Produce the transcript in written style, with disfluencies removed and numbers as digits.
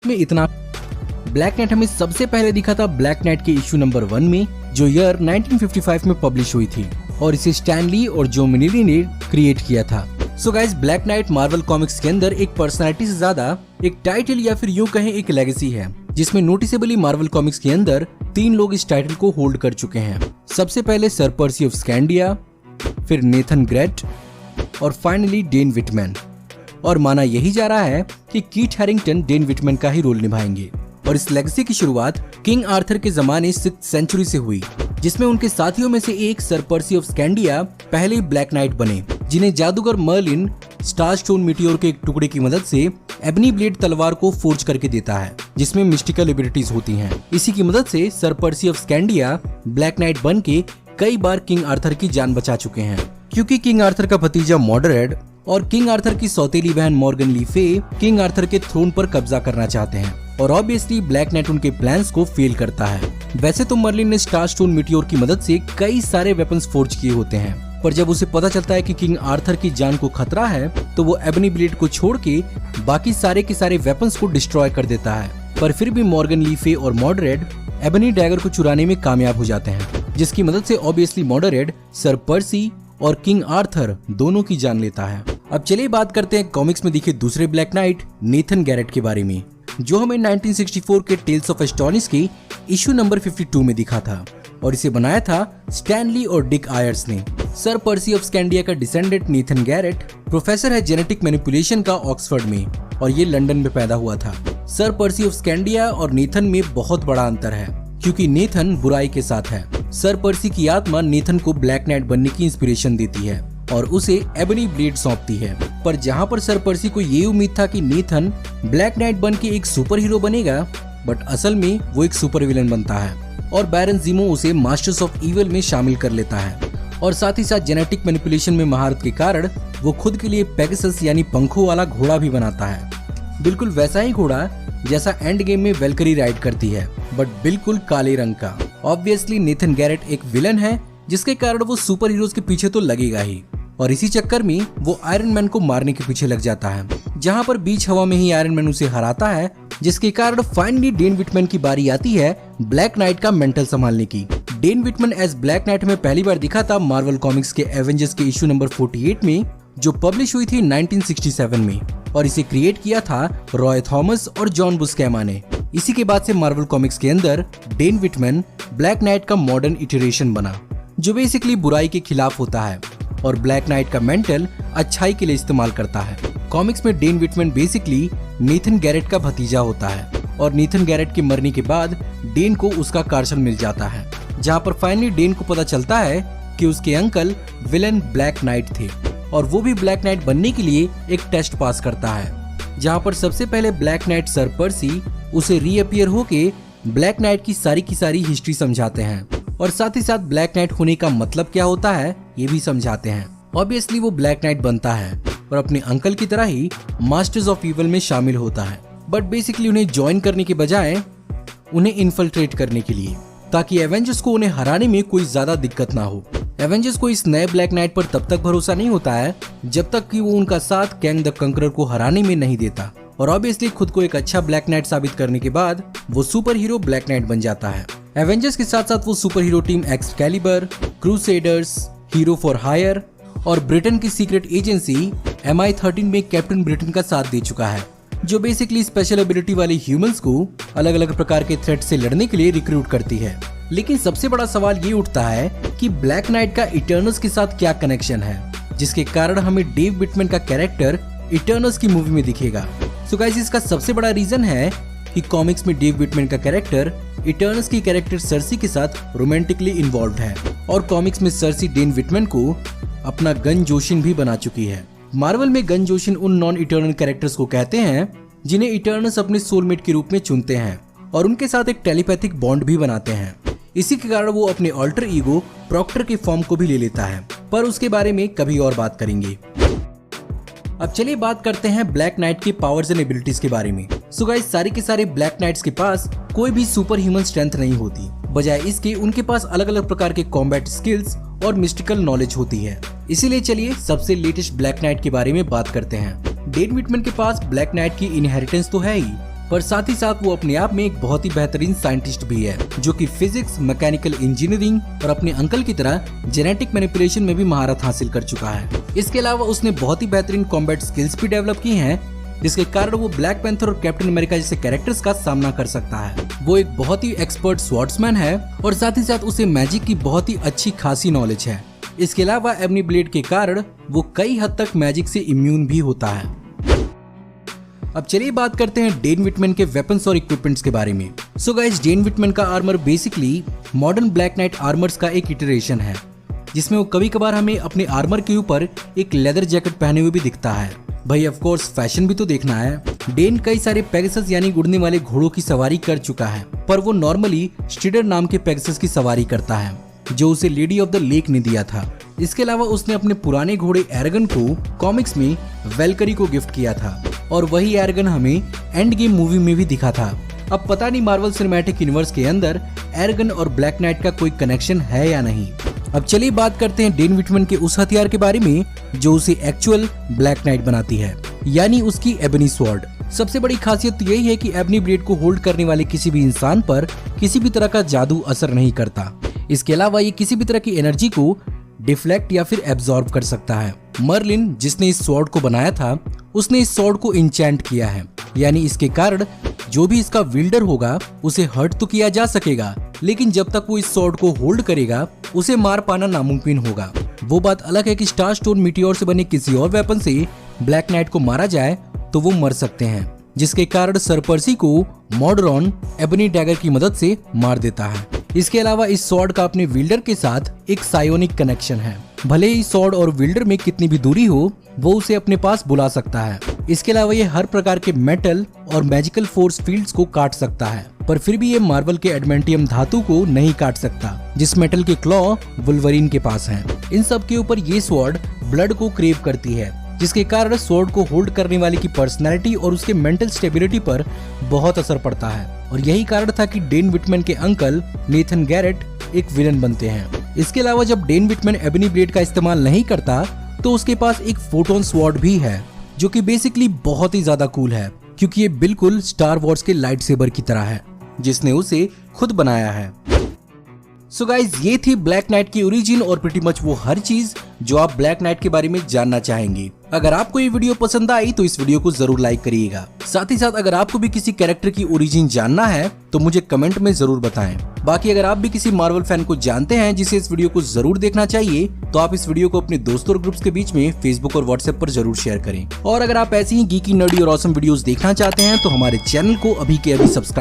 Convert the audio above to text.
में इतना black night हमें सबसे पहले दिखा था ब्लैक नाइट के इशू नंबर 1 में, जो ईयर 1955 में पब्लिश हुई थी और इसे स्टैन ली और जो मिनीली ने क्रिएट किया था। So guys, black Knight Marvel Comics के अंदर एक पर्सनालिटी से ज्यादा एक टाइटल या फिर यूं कहें एक लेगेसी है, जिसमें नोटिसेबली मार्वल कॉमिक्स के अंदर 3 लोग इस टाइटल को होल्ड कर चुके हैं। सबसे पहले सर पर्सी ऑफ स्कैंडिया, फिर नेथन ग्रेट और फाइनली डेन विटमैन। और माना यही जा रहा है कि कीट हैरिंगटन डेन विटमैन का ही रोल निभाएंगे। और इस लेगेसी की शुरुआत किंग आर्थर के जमाने 6th सेंचुरी से हुई, जिसमें उनके साथियों में से एक सर पर्सी ऑफ स्कैंडिया पहले ब्लैक नाइट बने, जिन्हें जादूगर मर्लिन स्टार स्टोन मीटियोर के एक टुकड़े की मदद से एबनी ब्लेड तलवार को फोर्ज करके देता है, जिसमें मिस्टिकल एबिलिटीज होती हैं। इसी की मदद से sir Percy of Scandia black knight बन के कई बार किंग आर्थर की जान बचा चुके हैं, क्योंकि किंग आर्थर का भतीजा मॉडरेड और किंग आर्थर की सौतेली बहन मॉर्गन ली फे किंग आर्थर के थ्रोन पर कब्जा करना चाहते हैं। और ऑब्वियसली ब्लैक नाइट उनके प्लान्स को फेल करता है। वैसे तो मर्लिन ने स्टार स्टोन मीटियोर की मदद से कई सारे वेपन्स फोर्ज किए होते हैं, पर जब उसे पता चलता है कि किंग आर्थर की जान को खतरा है, तो वो एबनी ब्लेड को छोड़ के बाकी सारे के सारे वेपन्स को डिस्ट्रॉय कर देता है। पर फिर भी मॉर्गन ली फे और मॉडरेड एबनी डैगर को चुराने में कामयाब हो जाते हैं, जिसकी मदद से ऑब्वियसली मॉडरेड सर पर्सी और किंग आर्थर दोनों की जान लेता है। अब चलिए बात करते हैं कॉमिक्स में दिखे दूसरे ब्लैक नाइट नेथन गैरेट के बारे में, जो हमें 1964 के टेल्स ऑफ एस्टोनिश के इशू नंबर 52 में दिखा था और इसे बनाया था स्टैन ली और डिक आयर्स ने। सर पर्सी ऑफ स्कैंडिया का डिसेंडेंट नेथन गैरेट प्रोफेसर है जेनेटिक मैनिपुलेशन का ऑक्सफोर्ड में, और ये लंदन में पैदा हुआ था। सर पर्सी ऑफ स्कैंडिया और नेथन में बहुत बड़ा अंतर है, क्योंकि नेथन बुराई के साथ है। सर पर्सी की आत्मा नेथन को ब्लैक नाइट बनने की इंस्पिरेशन देती है और उसे एबनी ब्लेड सौंपती है। पर जहां पर सर पर्सी को ये उम्मीद था कि नेथन ब्लैक नाइट बन के एक सुपर हीरो बनेगा, बट असल में वो एक सुपर विलन बनता है और बैरन ज़ीमो उसे मास्टर्स ऑफ इविल में शामिल कर लेता है। और साथ ही साथ जेनेटिक मैनिपुलेशन में महारत के कारण वो खुद के लिए पेगासस यानी पंखों वाला घोड़ा भी बनाता है, बिल्कुल वैसा ही घोड़ा जैसा एंड गेम में वेलकरी राइड करती है, बट बिल्कुल काले रंग का। ऑब्वियसली नेथन गैरेट एक विलन है, जिसके कारण वो सुपर हीरोज के पीछे तो लगेगा ही, और इसी चक्कर में वो आयरन मैन को मारने के पीछे लग जाता है, जहां पर बीच हवा में ही आयरन मैन उसे हराता है, जिसके कारण फाइनली डेन विटमैन की बारी आती है ब्लैक नाइट का मेंटल संभालने की। Dane Whitman as Black Knight में पहली बार दिखा था मार्वल कॉमिक्स के एवेंजर्स के इशू नंबर 48 में, जो पब्लिश हुई थी 1967 में, और इसे क्रिएट किया था रॉय थॉमस और जॉन बुस्कैमा ने। इसी के बाद से मार्वल कॉमिक्स के अंदर डेन विटमैन ब्लैक नाइट का मॉडर्न इटरेशन बना, जो बेसिकली बुराई के खिलाफ होता है और ब्लैक नाइट का मेंटल अच्छाई के लिए इस्तेमाल करता है। कॉमिक्स में Dane Whitman basically Nathan Garrett का भतीजा होता है, और नेथन गैरेट के मरने के बाद डेन को उसका कार्सन मिल जाता है, जहां पर फाइनली डेन को पता चलता है कि उसके अंकल विलन ब्लैक नाइट थे, और वो भी ब्लैक नाइट बनने के लिए एक टेस्ट पास करता है, जहां पर सबसे पहले ब्लैक नाइट सर पर्सी उसे रीअपियर होके ब्लैक नाइट की सारी हिस्ट्री समझाते हैं, और साथ ही साथ ब्लैक नाइट होने का मतलब क्या होता है ये भी समझाते हैं। ऑब्वियसली वो ब्लैक नाइट बनता है और अपने अंकल की तरह ही मास्टर्स ऑफ इविल में शामिल होता है, बट बेसिकली उन्हें ज्वाइन करने के बजाय उन्हें इन्फिल्ट्रेट करने के लिए, ताकि एवेंजर्स को उन्हें हराने में कोई ज्यादा दिक्कत ना हो। एवेंजर्स को इस नए ब्लैक नाइट पर तब तक भरोसा नहीं होता है जब तक कि वो उनका साथ कैंग द कंकरर को हराने में नहीं देता, और ऑब्वियसली खुद को एक अच्छा ब्लैक नाइट साबित करने के बाद वो सुपर हीरो ब्लैक नाइट बन जाता है। एवेंजर्स के साथ साथ वो super hero team Excalibur, Crusaders, hero for hire और ब्रिटेन की सीक्रेट एजेंसी MI13 में कैप्टन ब्रिटेन का साथ दे चुका है, जो बेसिकली स्पेशल एबिलिटी वाले ह्यूमंस को अलग अलग प्रकार के थ्रेट से लड़ने के लिए रिक्रूट करती है। लेकिन सबसे बड़ा सवाल ये उठता है कि ब्लैक नाइट का इटर्नल्स के साथ क्या कनेक्शन है, जिसके कारण हमें डेव विटमैन का कैरेक्टर इटर्नल्स की मूवी में दिखेगा। सो गाइस, इसका सबसे बड़ा रीजन है कि कॉमिक्स में डेव विटमैन का कैरेक्टर इटर्नल्स की कैरेक्टर सर्सी के साथ रोमांटिकली इन्वॉल्व है, और कॉमिक्स में सर्सी डेन विटमैन को अपना गन जोशिन भी बना चुकी है। मार्वल में गन जोशिन उन नॉन इटर्नल कैरेक्टर्स को कहते हैं जिन्हें इटर्नल्स अपने सोलमेट के रूप में चुनते हैं और उनके साथ एक टेलीपैथिक बॉन्ड भी बनाते हैं। इसी के कारण वो अपने ऑल्टर ईगो प्रॉक्टर के फॉर्म को भी ले लेता है, पर उसके बारे में कभी और बात करेंगे। अब चलिए बात करते हैं ब्लैक नाइट के पावर्स एंड एबिलिटीज के बारे में। सो गाइस, सारे के सारे ब्लैक नाइट्स के पास कोई भी सुपर ह्यूमन स्ट्रेंथ नहीं होती, बजाय इसके उनके पास अलग अलग प्रकार के कॉम्बैट स्किल्स और मिस्टिकल नॉलेज होती है। इसीलिए चलिए सबसे लेटेस्ट ब्लैक नाइट के बारे में बात करते हैं। डेन विटमैन के पास ब्लैक नाइट की इनहेरिटेंस तो है ही, पर साथ ही साथ वो अपने आप में एक बहुत ही बेहतरीन साइंटिस्ट भी है, जो कि फिजिक्स, मैकेनिकल इंजीनियरिंग और अपने अंकल की तरह जेनेटिक मैनिपुलेशन में भी महारत हासिल कर चुका है। इसके अलावा उसने बहुत ही बेहतरीन कॉम्बैट स्किल्स भी डेवलप की हैं, जिसके कारण वो ब्लैक पैंथर और कैप्टन अमेरिका जैसे कैरेक्टर्स का सामना कर सकता है। वो एक बहुत ही एक्सपर्ट स्वॉर्ड्समैन है और साथ ही साथ उसे मैजिक की बहुत ही अच्छी खासी नॉलेज है। इसके अलावा एबनी ब्लेड के कारण वो कई हद तक मैजिक से इम्यून भी होता है। अब चलिए बात करते हैं डेन विटमैन के वेपन्स और इक्विपमेंट्स के बारे में। सो गाइस, डेन विटमैन का armour basically modern black night armours का एक इटरेशन है, जिसमें वो कभी कभार हमें अपने आर्मर के ऊपर एक लेदर जैकेट पहने हुए भी दिखता है। भाई ऑफ कोर्स फैशन भी तो देखना है। डेन कई सारे पेगासस यानी उड़ने वाले घोड़ों की सवारी कर चुका है, पर वो नॉर्मली स्ट्रीडर नाम के पेगासस की सवारी करता है, जो उसे लेडी ऑफ द लेक ने दिया था। इसके अलावा उसने अपने पुराने घोड़े एरागन को कॉमिक्स में वेलकरी को गिफ्ट किया था, और वही एरागन हमें एंड गेम मूवी में भी दिखा था। अब पता नहीं मार्वल सिनेमैटिक यूनिवर्स के अंदर एरागन और ब्लैक नाइट का कोई कनेक्शन है या नहीं। अब चलिए बात करते हैं डेन विटमैन के उस हथियार के बारे में जो उसे एक्चुअल ब्लैक नाइट बनाती है, यानी उसकी एबनी स्वॉर्ड। सबसे बड़ी खासियत तो यही है कि एबनी ब्लेड को होल्ड करने वाले किसी भी इंसान पर किसी भी तरह का जादू असर नहीं करता। इसके अलावा ये किसी भी तरह की एनर्जी को डिफ्लेक्ट या फिर एब्जॉर्ब कर सकता है। मर्लिन, जिसने इस स्वॉर्ड को बनाया था, उसने इस स्वॉर्ड को इंचेंट किया है, यानी इसके कारण जो भी इसका विल्डर होगा उसे हर्ट तो किया जा सकेगा, लेकिन जब तक वो इस स्वॉर्ड को होल्ड करेगा उसे मार पाना नामुमकिन होगा। वो बात अलग है कि स्टार स्टोन मीटियोर से बने किसी और वेपन से ब्लैक नाइट को मारा जाए तो वो मर सकते हैं, जिसके कारण सर पर्सी को मॉडरॉन एबनी डैगर की मदद से मार देता है। इसके अलावा इस स्वॉर्ड का अपने विल्डर के साथ एक सायोनिक कनेक्शन है। भले ही स्वॉर्ड और विल्डर में कितनी भी दूरी हो, वो उसे अपने पास बुला सकता है। इसके अलावा ये हर प्रकार के मेटल और मैजिकल फोर्स फील्ड्स को काट सकता है, पर फिर भी ये मार्वल के एडमेंटियम धातु को नहीं काट सकता, जिस मेटल के क्लॉ वुल्वरीन के पास हैं। इन सब के ऊपर ये स्वॉर्ड ब्लड को क्रेव करती है, जिसके कारण स्वॉर्ड को होल्ड करने वाले की पर्सनैलिटी और उसके मेंटल स्टेबिलिटी पर बहुत असर पड़ता है। और यही कारण था कि डेन विटमैन के अंकल नेथन गैरेट एक विलन बनते हैं। इसके अलावा जब डेन विटमैन एबनी ब्लेड का इस्तेमाल नहीं करता तो उसके पास एक फोटोन स्वॉर्ड भी है, जो कि बेसिकली बहुत ही ज्यादा कूल है, क्योंकि ये बिल्कुल स्टार वॉर्स के लाइट सेबर की तरह है, जिसने उसे खुद बनाया है। सो गाइज, ये थी ब्लैक नाइट की ओरिजिन और प्रीटी मच वो हर चीज जो आप ब्लैक नाइट के बारे में जानना चाहेंगे। अगर आपको ये वीडियो पसंद आई तो इस वीडियो को जरूर लाइक करिएगा। साथ ही साथ अगर आपको भी किसी कैरेक्टर की ओरिजिन जानना है तो मुझे कमेंट में जरूर बताएं। बाकी अगर आप भी किसी मार्वल फैन को जानते हैं जिसे इस वीडियो को जरूर देखना चाहिए, तो आप इस वीडियो को अपने दोस्तों और ग्रुप्स के बीच में फेसबुक और व्हाट्सएप पर जरूर शेयर करें। और अगर आप ऐसी ही गीकी, नर्डी और ऑसम वीडियोस देखना चाहते हैं तो हमारे चैनल को अभी के अभी सब्सक्राइब